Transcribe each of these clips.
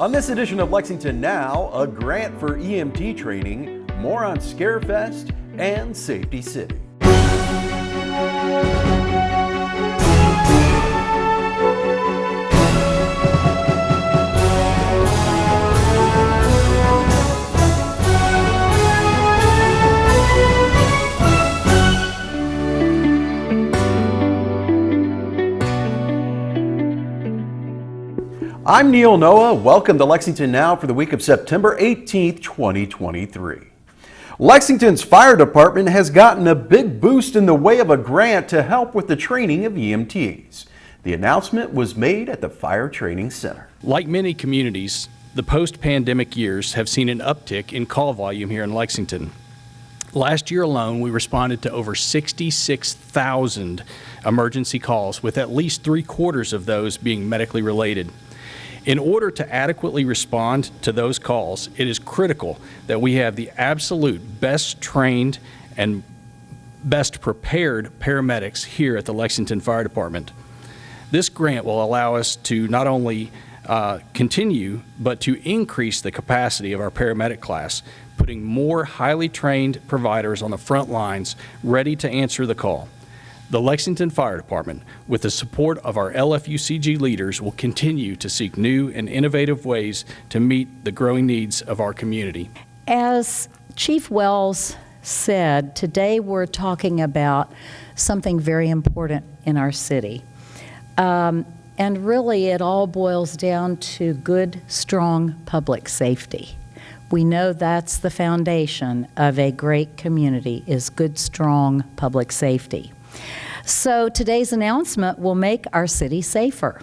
On this edition of Lexington Now, a grant for EMT training, more on Scarefest and Safety City. I'm Neil Noah. Welcome to Lexington Now for the week of September 18th, 2023. Lexington's fire department has gotten a big boost in the way of a grant to help with the training of EMTs. The announcement was made at the Fire Training Center. Like many communities, the post-pandemic years have seen an uptick in call volume here in Lexington. Last year alone, we responded to over 66,000 emergency calls, with at least 3/4 of those being medically related. In order to adequately respond to those calls, it is critical that we have the absolute best trained and best prepared paramedics here at the Lexington Fire Department. This grant will allow us to not only continue, but to increase the capacity of our paramedic class, putting more highly trained providers on the front lines ready to answer the call. The Lexington Fire Department, with the support of our LFUCG leaders, will continue to seek new and innovative ways to meet the growing needs of our community. As Chief Wells said, today we're talking about something very important in our city. And really it all boils down to good, strong public safety. We know that's the foundation of a great community, is good, strong public safety. So today's announcement will make our city safer.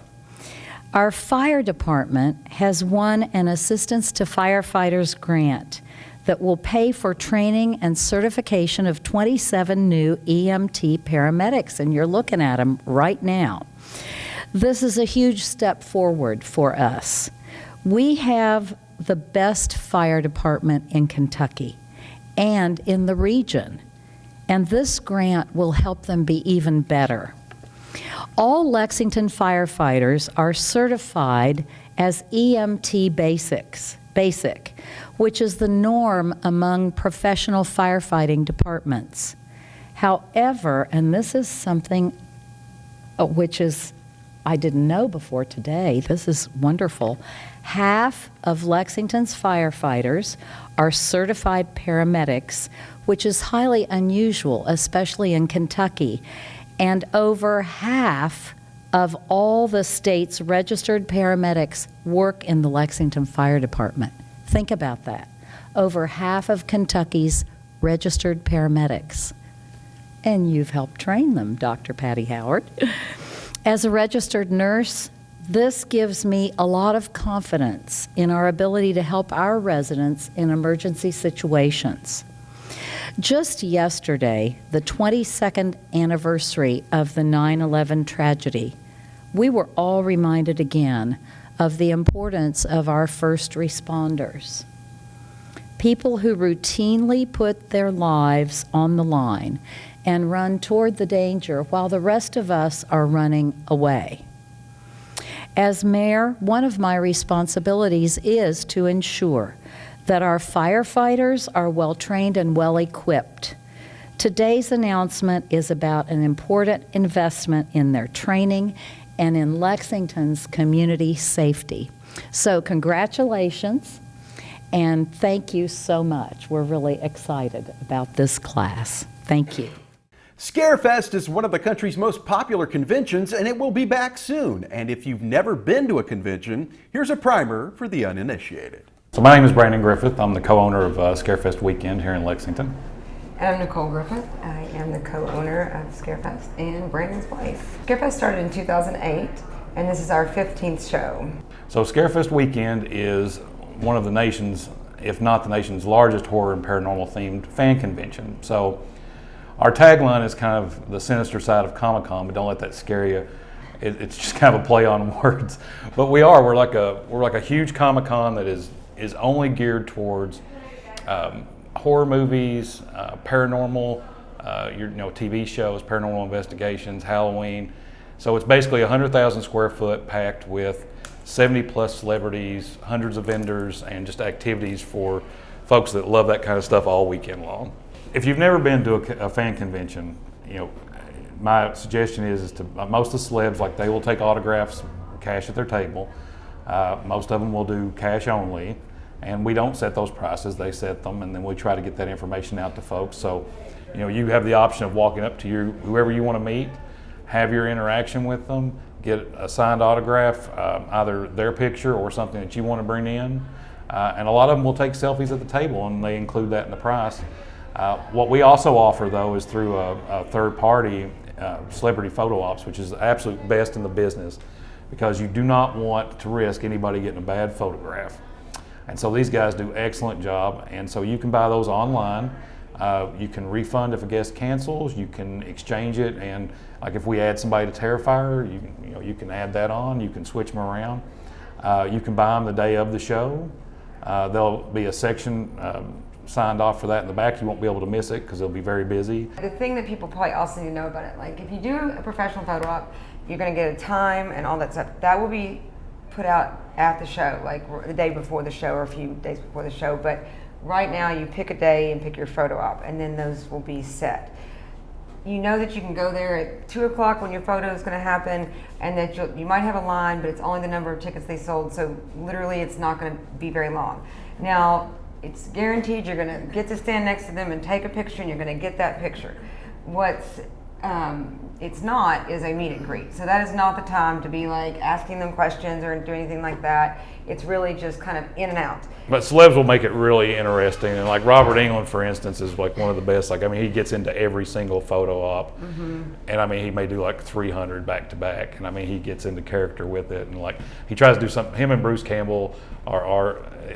Our fire department has won an Assistance to Firefighters grant that will pay for training and certification of 27 new EMT paramedics, and you're looking at them right now. This is a huge step forward for us. We have the best fire department in Kentucky and in the region, and this grant will help them be even better. All Lexington firefighters are certified as EMT Basic, which is the norm among professional firefighting departments. However, and this is something which is I didn't know before today, this is wonderful, half of Lexington's firefighters are certified paramedics, which is highly unusual, especially in Kentucky. And over half of all the state's registered paramedics work in the Lexington Fire Department. Think about that. Over half of Kentucky's registered paramedics. And you've helped train them, Dr. Patty Howard. As a registered nurse, this gives me a lot of confidence in our ability to help our residents in emergency situations. Just yesterday, the 22nd anniversary of the 9/11 tragedy, we were all reminded again of the importance of our first responders. People who routinely put their lives on the line and run toward the danger while the rest of us are running away. As mayor, one of my responsibilities is to ensure that our firefighters are well trained and well equipped. Today's announcement is about an important investment in their training and in Lexington's community safety. So congratulations and thank you so much. We're really excited about this class. Thank you. Scarefest is one of the country's most popular conventions, and it will be back soon. And if you've never been to a convention, here's a primer for the uninitiated. So my name is Brandon Griffith. I'm the co-owner of Scarefest Weekend here in Lexington. And I'm Nicole Griffith. I am the co-owner of Scarefest and Brandon's wife. Scarefest started in 2008, and this is our 15th show. So Scarefest Weekend is one of the nation's, if not the nation's largest horror and paranormal themed fan convention. So our tagline is kind of the sinister side of Comic-Con, but don't let that scare you. It's just kind of a play on words. But we're like a huge Comic-Con that is only geared towards horror movies, paranormal, TV shows, paranormal investigations, Halloween. So it's basically 100,000 square foot packed with 70 plus celebrities, hundreds of vendors, and just activities for folks that love that kind of stuff all weekend long. If you've never been to a fan convention, my suggestion is to most of the celebs, like, they will take autographs, cash at their table. Most of them will do cash only, and we don't set those prices, they set them, and then we try to get that information out to folks. So, you have the option of walking up to whoever you want to meet, have your interaction with them, get a signed autograph, either their picture or something that you want to bring in. And a lot of them will take selfies at the table, and they include that in the price. What we also offer, though, is through a third party celebrity photo ops, which is the absolute best in the business, because you do not want to risk anybody getting a bad photograph. And so these guys do an excellent job, and so you can buy those online. You can refund if a guest cancels. You can exchange it, and like if we add somebody to Terrifier, you can add that on. You can switch them around. You can buy them the day of the show. There'll be a section signed off for that in the back. You won't be able to miss it because it'll be very busy. The thing that people probably also need to know about it, like if you do a professional photo op, you're going to get a time and all that stuff. That will be put out at the show, like the day before the show or a few days before the show. But right now, you pick a day and pick your photo op, and then those will be set. You know that you can go there at 2 o'clock when your photo is going to happen, and that you might have a line, but it's only the number of tickets they sold, so literally it's not going to be very long. Now, it's guaranteed you're going to get to stand next to them and take a picture, and you're going to get that picture. What's it's not is a meet and greet. So that is not the time to be like asking them questions or do anything like that. It's really just kind of in and out. But celebs will make it really interesting, and like Robert England, for instance, is like one of the best. Like, I mean, he gets into every single photo op, and I mean, he may do like 300 back to back, and I mean, he gets into character with it, and like he tries to do something. Him and Bruce Campbell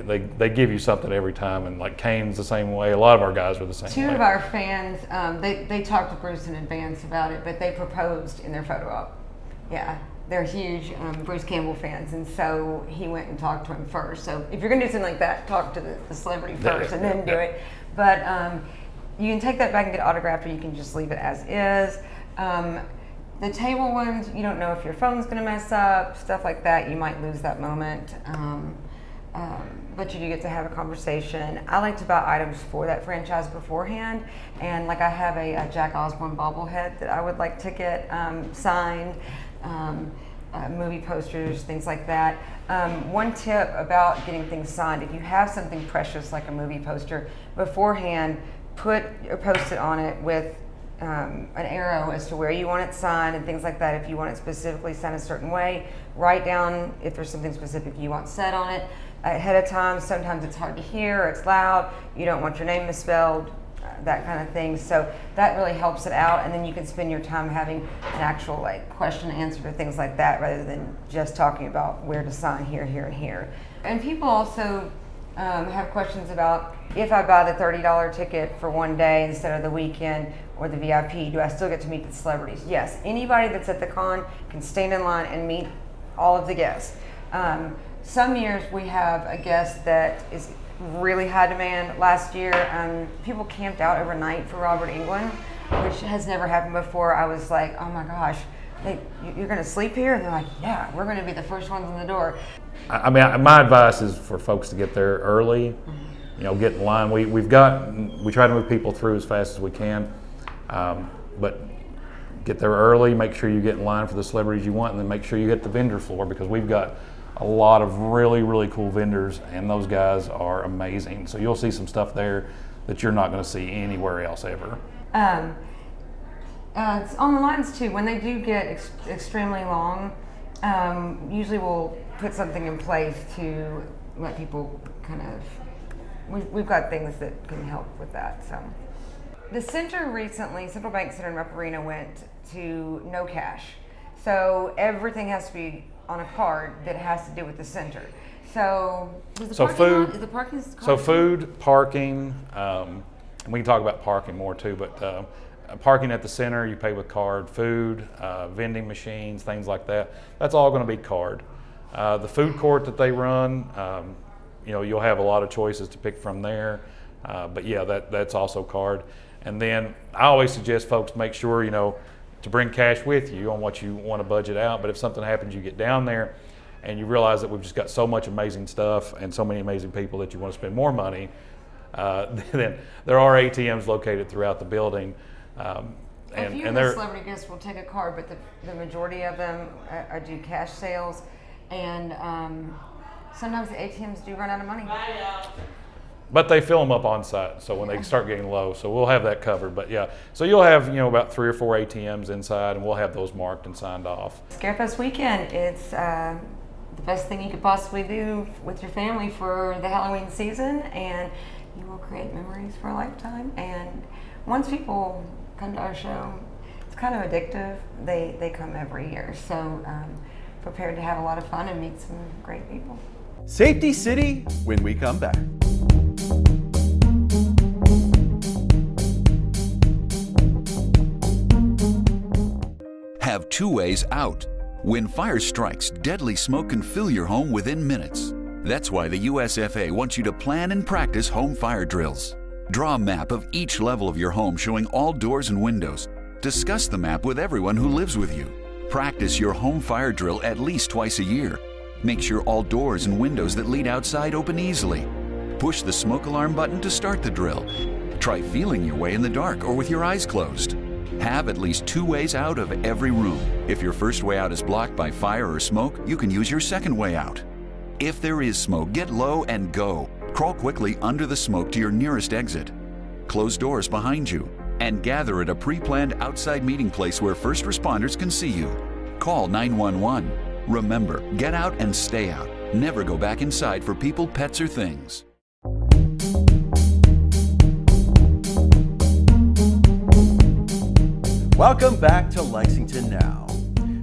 they give you something every time, and like Kane's the same way. A lot of our guys are the same way. Two of our fans, they talked to Bruce in advance about it, but they proposed in their photo op. Yeah. They're huge Bruce Campbell fans, and so he went and talked to him first. So if you're going to do something like that, talk to the celebrity first and then do it. But you can take that back and get autographed, or you can just leave it as is. The table ones, you don't know if your phone's going to mess up, stuff like that. You might lose that moment. But you do get to have a conversation. I like to buy items for that franchise beforehand, and like I have a Jack Osbourne bobblehead that I would like to get signed. Movie posters, things like that. One tip about getting things signed: if you have something precious like a movie poster, beforehand, put a Post-it on it with an arrow as to where you want it signed and things like that. If you want it specifically signed a certain way, write down if there's something specific you want said on it ahead of time. Sometimes it's hard to hear, or it's loud, you don't want your name misspelled, that kind of thing. So that really helps it out, and then you can spend your time having an actual like question and answer to things like that, rather than just talking about where to sign here, here, and here. And people also have questions about, if I buy the $30 ticket for one day instead of the weekend or the VIP, do I still get to meet the celebrities? Yes, anybody that's at the con can stand in line and meet all of the guests. Some years we have a guest that is really high demand. Last year, people camped out overnight for Robert England, which has never happened before. I was like, oh my gosh, you're going to sleep here? And they're like, yeah, we're going to be the first ones in the door. I mean, my advice is for folks to get there early. Get in line. We try to move people through as fast as we can, but get there early. Make sure you get in line for the celebrities you want, and then make sure you hit the vendor floor, because we've got a lot of really, really cool vendors, and those guys are amazing. So you'll see some stuff there that you're not going to see anywhere else ever. It's on the lines too, when they do get extremely long, usually we'll put something in place to let people kind of, we've got things that can help with that. So the center recently, Central Bank Center and Rupp Arena, went to no cash. So everything has to be on a card that has to do with the center. So food, parking, and we can talk about parking more too, but parking at the center, you pay with card. Food, vending machines, things like that, that's all going to be card. The food court that they run, you'll have a lot of choices to pick from there, but yeah, that's also card. And then I always suggest folks make sure, to bring cash with you on what you want to budget out. But if something happens, you get down there and you realize that we've just got so much amazing stuff and so many amazing people that you want to spend more money, then there are ATMs located throughout the building. A few of the celebrity guests will take a card, but the majority of them do cash sales, and sometimes the ATMs do run out of money. But they fill them up on site, so when they start getting low, so we'll have that covered. But yeah, so you'll have about 3 or 4 ATMs inside, and we'll have those marked and signed off. Scarefest weekend, it's the best thing you could possibly do with your family for the Halloween season, and you will create memories for a lifetime. And once people come to our show, it's kind of addictive. They come every year, so prepared to have a lot of fun and meet some great people. Safety City when we come back. Have 2 ways out. When fire strikes, deadly smoke can fill your home within minutes. That's why the USFA wants you to plan and practice home fire drills. Draw a map of each level of your home showing all doors and windows. Discuss the map with everyone who lives with you. Practice your home fire drill at least twice a year. Make sure all doors and windows that lead outside open easily. Push the smoke alarm button to start the drill. Try feeling your way in the dark or with your eyes closed. Have at least 2 ways out of every room. If your first way out is blocked by fire or smoke, you can use your second way out. If there is smoke, get low and go. Crawl quickly under the smoke to your nearest exit. Close doors behind you and gather at a pre-planned outside meeting place where first responders can see you. Call 911. Remember, get out and stay out. Never go back inside for people, pets, or things. Welcome back to Lexington Now.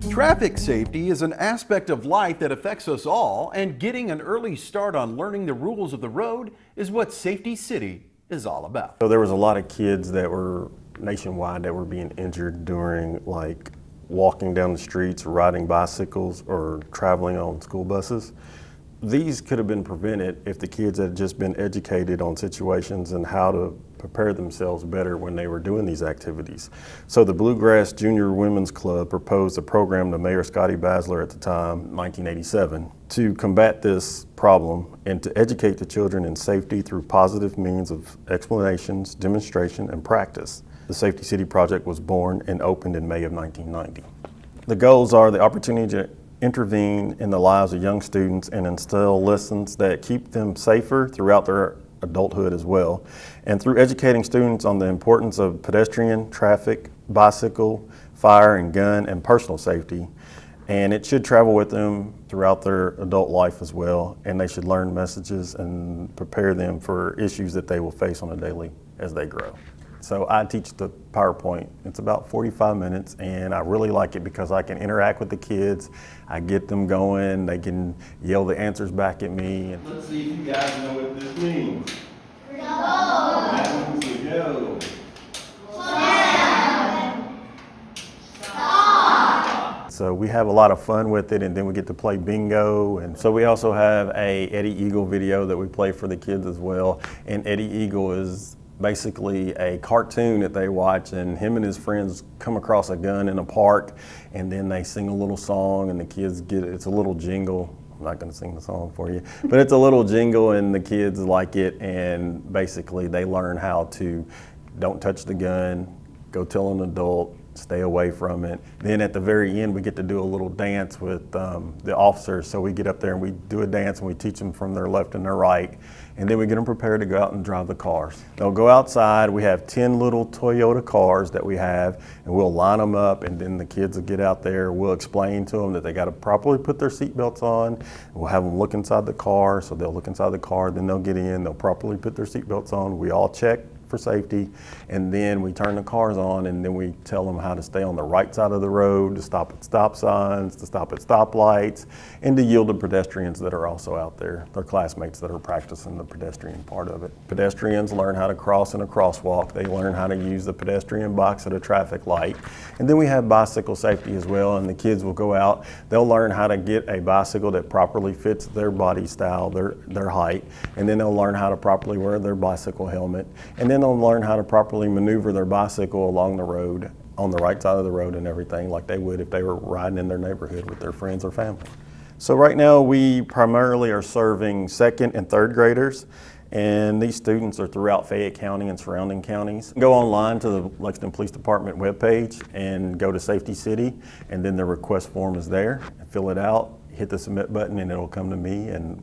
Traffic safety is an aspect of life that affects us all, and getting an early start on learning the rules of the road is what Safety City is all about. So there was a lot of kids that were nationwide that were being injured during like walking down the streets, riding bicycles, or traveling on school buses. These could have been prevented if the kids had just been educated on situations and how to prepare themselves better when they were doing these activities. So the Bluegrass Junior Women's Club proposed a program to Mayor Scotty Basler at the time, 1987, to combat this problem and to educate the children in safety through positive means of explanations, demonstration, and practice. The Safety City Project was born and opened in May of 1990. The goals are the opportunity to intervene in the lives of young students and instill lessons that keep them safer throughout their adulthood as well. And through educating students on the importance of pedestrian, traffic, bicycle, fire and gun, and personal safety. And it should travel with them throughout their adult life as well. And they should learn messages and prepare them for issues that they will face on a daily as they grow. So I teach the PowerPoint. It's about 45 minutes, and I really like it because I can interact with the kids. I get them going. They can yell the answers back at me. Let's see if you guys know what this means. No. That means to go. Stop. So we have a lot of fun with it, and then we get to play bingo. And so we also have a Eddie Eagle video that we play for the kids as well. And Eddie Eagle is basically a cartoon that they watch, and him and his friends come across a gun in a park, and then they sing a little song, and the kids get it. It's a little jingle. I'm not going to sing the song for you, but it's a little jingle, and the kids like it, and basically they learn how to don't touch the gun, go tell an adult, stay away from it. Then at the very end, we get to do a little dance with the officers. So we get up there and we do a dance, and we teach them from their left and their right. And then we get them prepared to go out and drive the cars. They'll go outside. We have 10 little Toyota cars that we have, and we'll line them up, and then the kids will get out there. We'll explain to them that they got to properly put their seatbelts on. We'll have them look inside the car, so they'll look inside the car, then they'll get in, they'll properly put their seatbelts on. We all check for safety, and then we turn the cars on, and then we tell them how to stay on the right side of the road, to stop at stop signs, to stop at stoplights, and to yield to pedestrians that are also out there, their classmates that are practicing the pedestrian part of it. Pedestrians learn how to cross in a crosswalk. They learn how to use the pedestrian box at a traffic light. And then we have bicycle safety as well, and the kids will go out. They'll learn how to get a bicycle that properly fits their body style, their height, and then they'll learn how to properly wear their bicycle helmet. And then they'll learn how to properly maneuver their bicycle along the road on the right side of the road and everything like they would if they were riding in their neighborhood with their friends or family. So right now we primarily are serving second and third graders, and these students are throughout Fayette County and surrounding counties. Go online to the Lexington Police Department webpage and go to Safety City, and then the request form is there. Fill it out, hit the submit button, and it'll come to me and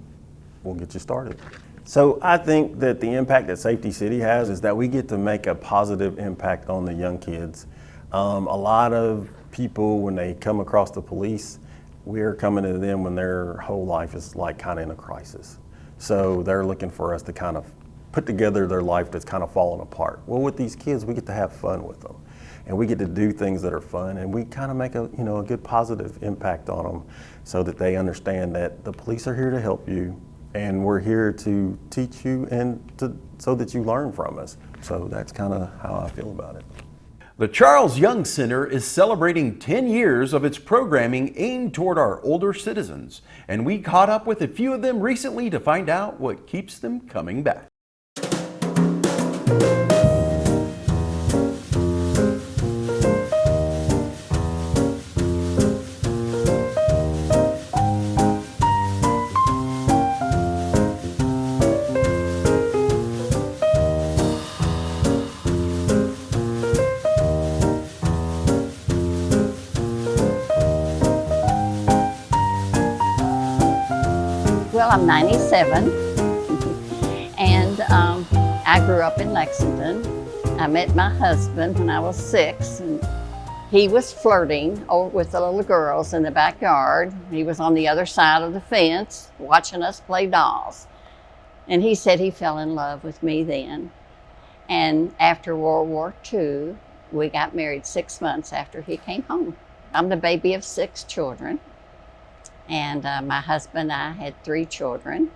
we'll get you started. So I think that the impact that Safety City has is that we get to make a positive impact on the young kids. A lot of people, when they come across the police, we're coming to them when their whole life is like kind of in a crisis. So they're looking for us to kind of put together their life that's kind of falling apart. Well, with these kids, we get to have fun with them, and we get to do things that are fun, and we kind of make a good positive impact on them, so that they understand that the police are here to help you, and we're here to teach you and so that you learn from us. So that's kind of how I feel about it. The Charles Young Center is celebrating 10 years of its programming aimed toward our older citizens, and we caught up with a few of them recently to find out what keeps them coming back. Well, I'm 97, and I grew up in Lexington. I met my husband when I was 6, and he was flirting with the little girls in the backyard. He was on the other side of the fence watching us play dolls. And he said he fell in love with me then. And after World War II, we got married 6 months after he came home. I'm the baby of 6 children. And my husband and I had 3 children.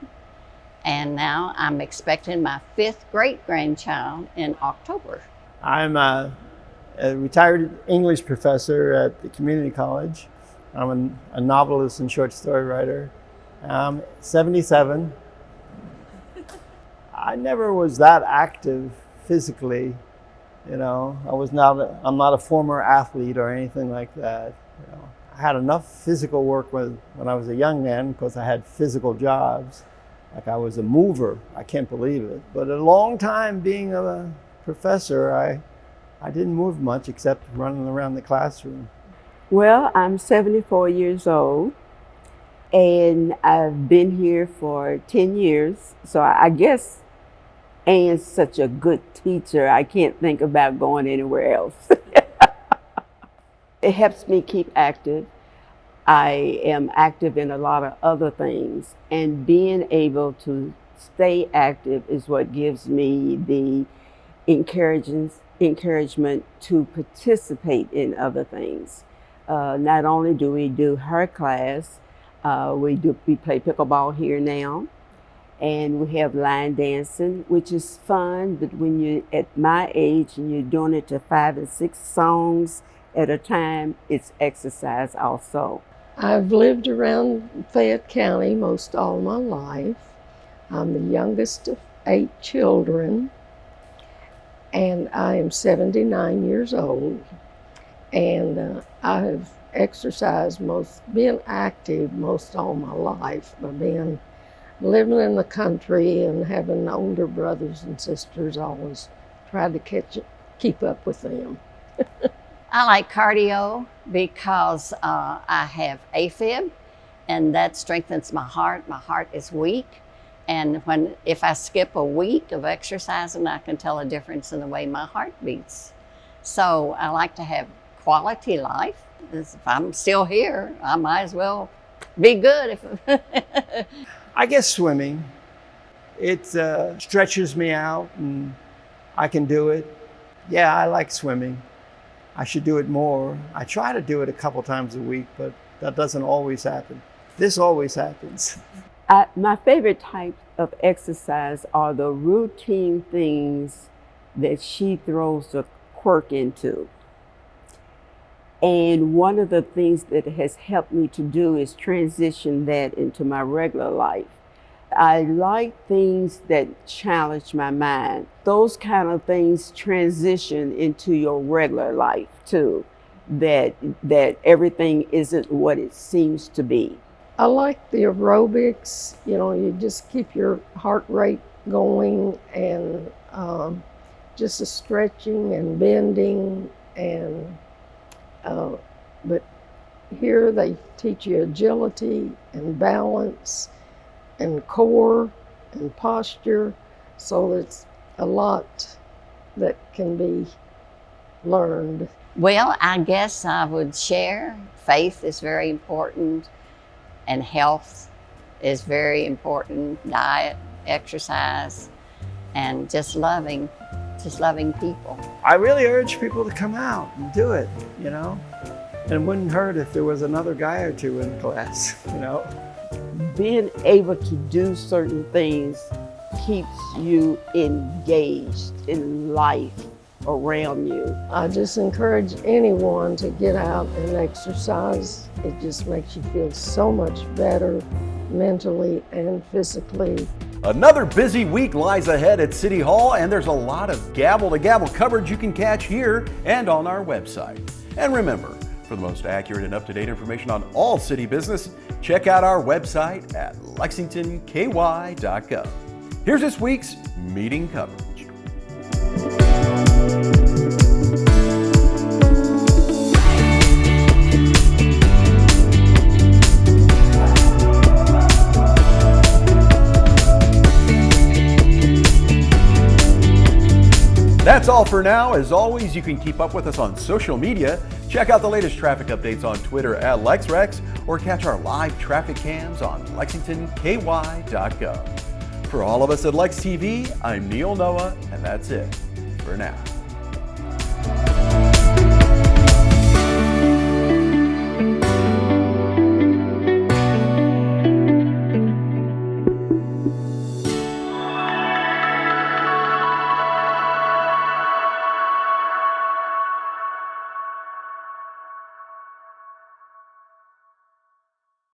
And now I'm expecting my 5th great-grandchild in October. I'm a retired English professor at the community college. I'm a novelist and short story writer. I'm 77. I never was that active physically, I'm not a former athlete or anything like that. I had enough physical work when I was a young man because I had physical jobs. Like I was a mover, I can't believe it. But a long time being a professor, I didn't move much except running around the classroom. Well, I'm 74 years old, and I've been here for 10 years. So I guess Anne's such a good teacher, I can't think about going anywhere else. It helps me keep active. I am active in a lot of other things, and being able to stay active is what gives me the encouragement to participate in other things. Not only do we do her class, we play pickleball here now, and we have line dancing, which is fun, but when you're at my age and you're doing it to 5 and 6 songs at a time, it's exercise also. I've lived around Fayette County most all my life. I'm the youngest of 8 children, and I am 79 years old. And I have exercised been active most all my life by living in the country and having older brothers and sisters. Always tried to keep up with them. I like cardio because I have AFib, and that strengthens my heart. My heart is weak, and if I skip a week of exercising, I can tell a difference in the way my heart beats. So I like to have quality life. If I'm still here, I might as well be good. I guess swimming. It stretches me out, and I can do it. Yeah, I like swimming. I should do it more. I try to do it a couple times a week, but that doesn't always happen. This always happens. My favorite type of exercise are the routine things that she throws a quirk into. And one of the things that has helped me to do is transition that into my regular life. I like things that challenge my mind. Those kind of things transition into your regular life too, that everything isn't what it seems to be. I like the aerobics. You know, you just keep your heart rate going, and just the stretching and bending, and but here they teach you agility and balance and core and posture, so it's a lot that can be learned. Well, I guess I would share faith is very important, and health is very important, diet, exercise, and just loving people. I really urge people to come out and do it, you know. And it wouldn't hurt if there was another guy or two in class, you know. Being able to do certain things keeps you engaged in life around you. I just encourage anyone to get out and exercise. It just makes you feel so much better mentally and physically. Another busy week lies ahead at City Hall, and there's a lot of gavel-to-gavel coverage you can catch here and on our website. And remember, for the most accurate and up-to-date information on all city business, check out our website at lexingtonky.gov. Here's this week's meeting coverage. That's all for now. As always, you can keep up with us on social media. Check out the latest traffic updates on Twitter at LexRex, or catch our live traffic cams on lexingtonky.gov. For all of us at Lex TV, I'm Neil Noah, and that's it for now.